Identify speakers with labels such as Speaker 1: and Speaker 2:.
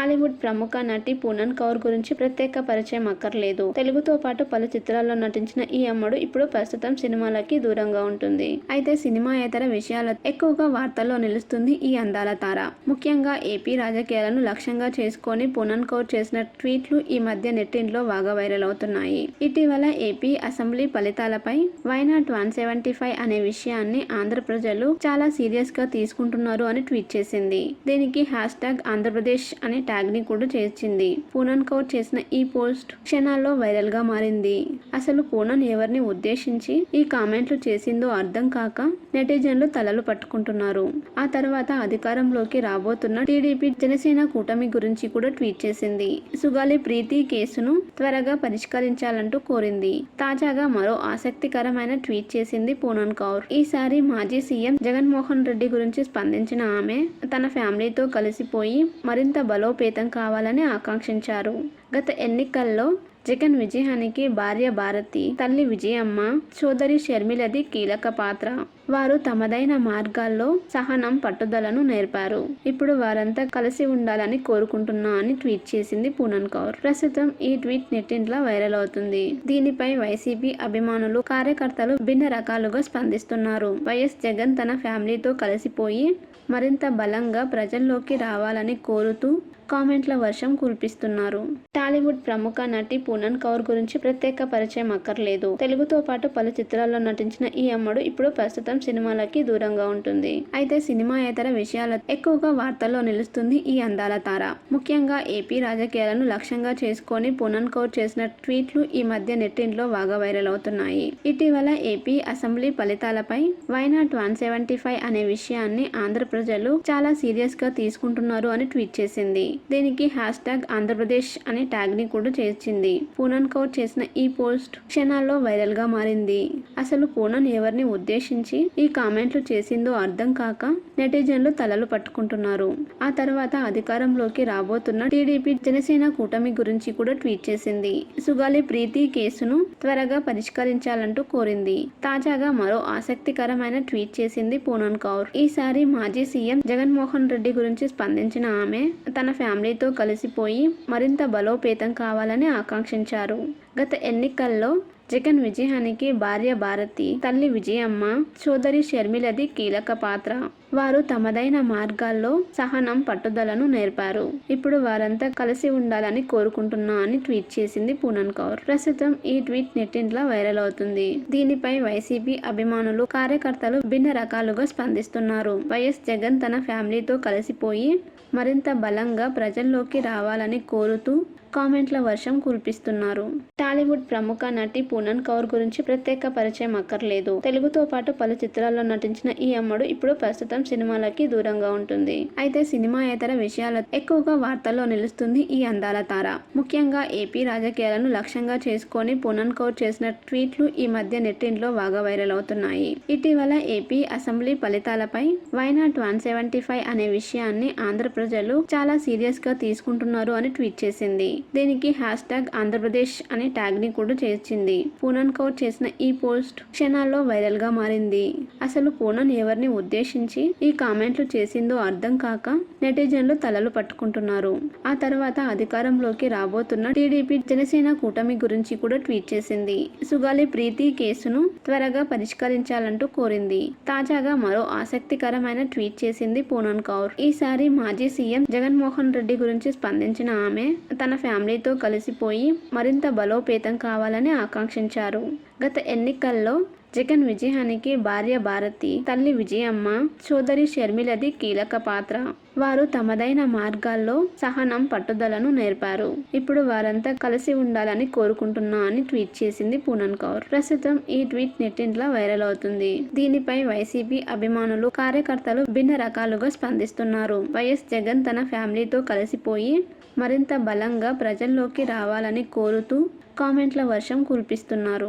Speaker 1: టాలీవుడ్ ప్రముఖ నటి పూనమ్ కౌర్ గురించి ప్రత్యేక పరిచయం అక్కర్లేదు. తెలుగుతో పాటు పలు చిత్రాల్లో నటించిన ఈ అమ్మడు ఇప్పుడు ప్రస్తుతం సినిమాలకి దూరంగా ఉంటుంది. అయితే సినిమాయేతర విషయాలతో ఎక్కువగా వార్తల్లో నిలుస్తుంది ఈ అందాల తార. ముఖ్యంగా ఏపీ రాజకీయాలను లక్ష్యంగా చేసుకొని పూనమ్ కౌర్ చేసిన ట్వీట్లు ఈ మధ్య నెట్టింట్లో బాగా వైరల్ అవుతున్నాయి. ఇటీవల ఏపీ అసెంబ్లీ ఫలితాలపై వై నాట్ 175 అనే విషయాన్ని ఆంధ్ర ప్రజలు చాలా సీరియస్ గా తీసుకుంటున్నారు అని ట్వీట్ చేసింది. దీనికి #ఆంధ్రప్రదేశ్ అనే ట్యాగ్ ని కూడా చేర్చింది. పూనమ్ కౌర్ చేసిన ఈ పోస్ట్ క్షణాల్లో వైరల్ గా మారింది. అసలు పూనమ్ ఎవరిని ఉద్దేశించి ఈ కామెంట్లు చేసిందో అర్థం కాక నెటిజన్లు తలలు పట్టుకుంటున్నారు. ఆ తర్వాత అధికారంలోకి రాబోతున్న టీడీపీ జనసేన కూటమి గురించి కూడా ట్వీట్ చేసింది. సుగాలి ప్రీతి కేసును త్వరగా పరిష్కరించాలంటూ కోరింది. తాజాగా మరో ఆసక్తికరమైన ట్వీట్ చేసింది పూనమ్ కౌర్. ఈసారి మాజీ సీఎం జగన్మోహన్ రెడ్డి గురించి స్పందించిన ఆమె తన ఫ్యామిలీతో కలిసిపోయి మరింత బలోపేతం కావాలని ఆకాంక్షించారు. గత ఎన్నికల్లో జగన్ విజయానికి భార్య భారతి, తల్లి విజయమ్మ, సోదరి షర్మిలది కీలక పాత్ర. వారు తమదైన మార్గాల్లో సహనం, పట్టుదలను నేర్పారు. ఇప్పుడు వారంతా కలిసి ఉండాలని కోరుకుంటున్నా అని ట్వీట్ చేసింది పూనమ్ కౌర్. ప్రస్తుతం ఈ ట్వీట్ నెట్టింట్లో వైరల్ అవుతుంది. దీనిపై వైసీపీ అభిమానులు, కార్యకర్తలు భిన్న రకాలుగా స్పందిస్తున్నారు. వైఎస్ జగన్ తన ఫ్యామిలీతో కలిసిపోయి మరింత బలంగా ప్రజల్లోకి రావాలని కోరుతూ కామెంట్ల వర్షం కురిపిస్తున్నారు. టాలీవుడ్ ప్రముఖ నటి పూనమ్ కౌర్ గురించి ప్రత్యేక పరిచయం అక్కర్లేదు. తెలుగుతో పాటు పలు చిత్రాల్లో నటించిన ఈ అమ్మడు ఇప్పుడు ప్రస్తుతం సినిమాలకి దూరంగా ఉంటుంది. అయితే సినిమాయేతర విషయాలతో ఎక్కువగా వార్తల్లో నిలుస్తుంది ఈ అందాల తార. ముఖ్యంగా ఏపీ రాజకీయాలను లక్ష్యంగా చేసుకొని పూనమ్ కౌర్ చేసిన ట్వీట్లు ఈ మధ్య నెట్టింట్లో బాగా వైరల్ అవుతున్నాయి. ఇటీవల ఏపీ అసెంబ్లీ ఫలితాలపై వై నాట్ 175 అనే విషయాన్ని ఆంధ్ర ప్రజలు చాలా సీరియస్ గా తీసుకుంటున్నారు అని ట్వీట్ చేసింది. దీనికి #ఆంధ్రప్రదేశ్ అనే ట్యాగ్ ని కూడా చేర్చింది. పూనమ్ కౌర్ చేసిన ఈ పోస్ట్ క్షణాల్లో వైరల్ గా మారింది. అసలు పూనమ్ ఎవరిని ఉద్దేశించి ఈ కామెంట్లు చేసిందో అర్థం కాక నెటిజన్లు తలలు పట్టుకుంటున్నారు. ఆ తర్వాత అధికారంలోకి రాబోతున్న టీడీపీ జనసేన కూటమి గురించి కూడా ట్వీట్ చేసింది. సుగాలి ప్రీతి కేసును త్వరగా పరిష్కరించాలంటూ కోరింది. తాజాగా మరో ఆసక్తికరమైన ట్వీట్ చేసింది పూనమ్ కౌర్. ఈసారి మాజీ సీఎం జగన్మోహన్ రెడ్డి గురించి స్పందించిన ఆమె తన ఫ్యామిలీతో కలిసిపోయి మరింత బలోపేతం కావాలని ఆకాంక్షించారు. గత ఎన్నికల్లో జగన్ విజయానికి భార్య భారతి, తల్లి విజయమ్మ, సోదరి షర్మిలది కీలక పాత్ర. వారు తమదైన మార్గాల్లో సహనం, పట్టుదలను నేర్పారు. ఇప్పుడు వారంతా కలిసి ఉండాలని కోరుకుంటున్నా అని ట్వీట్ చేసింది పూనమ్ కౌర్. ప్రస్తుతం ఈ ట్వీట్ నెట్టింట్లో వైరల్ అవుతుంది. దీనిపై వైసీపీ అభిమానులు, కార్యకర్తలు భిన్న రకాలుగా స్పందిస్తున్నారు. వైఎస్ జగన్ తన ఫ్యామిలీతో కలిసిపోయి మరింత బలంగా ప్రజల్లోకి రావాలని కోరుతూ కామెంట్ల వర్షం కురిపిస్తున్నారు. టాలీవుడ్ ప్రముఖ నటి పూనమ్ కౌర్ గురించి ప్రత్యేక పరిచయం అక్కర్లేదు. తెలుగుతో పాటు పలు చిత్రాల్లో నటించిన ఈ అమ్మడు ఇప్పుడు ప్రస్తుతం సినిమాలకి దూరంగా ఉంటుంది. అయితే సినిమాయేతర విషయాలతో ఎక్కువగా వార్తల్లో నిలుస్తుంది ఈ అందాల తార. ముఖ్యంగా ఏపీ రాజకీయాలను లక్ష్యంగా చేసుకొని పూనమ్ కౌర్ చేసిన ట్వీట్లు ఈ మధ్య నెట్టింట్లో బాగా వైరల్ అవుతున్నాయి. ఇటీవల ఏపీ అసెంబ్లీ ఫలితాలపై వై నాట్ 175 అనే విషయాన్ని ఆంధ్ర ప్రజలు చాలా సీరియస్ గా తీసుకుంటున్నారు అని ట్వీట్ చేసింది. దీనికి #ఆంధ్రప్రదేశ్ అనే ట్యాగ్ ని కూడా చేర్చింది. పూనమ్ కౌర్ చేసిన ఈ పోస్ట్ క్షణాల్లో వైరల్ గా మారింది. అసలు పూనమ్ ఎవరిని ఉద్దేశించి ఈ కామెంట్లు చేసిందో అర్థం కాక నెటిజన్లు తలలు పట్టుకుంటున్నారు. ఆ తర్వాత అధికారంలోకి రాబోతున్న టీడీపీ జనసేన కూటమి గురించి కూడా ట్వీట్ చేసింది. సుగాలి ప్రీతి కేసును త్వరగా పరిష్కరించాలంటూ కోరింది. తాజాగా మరో ఆసక్తికరమైన ట్వీట్ చేసింది పూనమ్ కౌర్. ఈసారి మాజీ సీఎం జగన్మోహన్ రెడ్డి గురించి స్పందించిన ఆమె తన ఫ్యామిలీతో కలిసిపోయి మరింత బలోపేతం కావాలని ఆకాంక్షించారు. గత ఎన్నికల్లో జగన్ విజయానికి భార్య భారతి, తల్లి విజయమ్మ, సోదరి షర్మిలది కీలక పాత్ర. వారు తమదైన మార్గాల్లో సహనం, పట్టుదలను నేర్పారు. ఇప్పుడు వారంతా కలిసి ఉండాలని కోరుకుంటున్నా అని ట్వీట్ చేసింది పూనమ్ కౌర్. ప్రస్తుతం ఈ ట్వీట్ నెట్టింట్లో వైరల్ అవుతుంది. దీనిపై వైసీపీ అభిమానులు, కార్యకర్తలు భిన్న రకాలుగా స్పందిస్తున్నారు. వైఎస్ జగన్ తన ఫ్యామిలీతో కలిసిపోయి మరింత బలంగా ప్రజల్లోకి రావాలని కోరుతూ కామెంట్ల వర్షం కురిపిస్తున్నారు.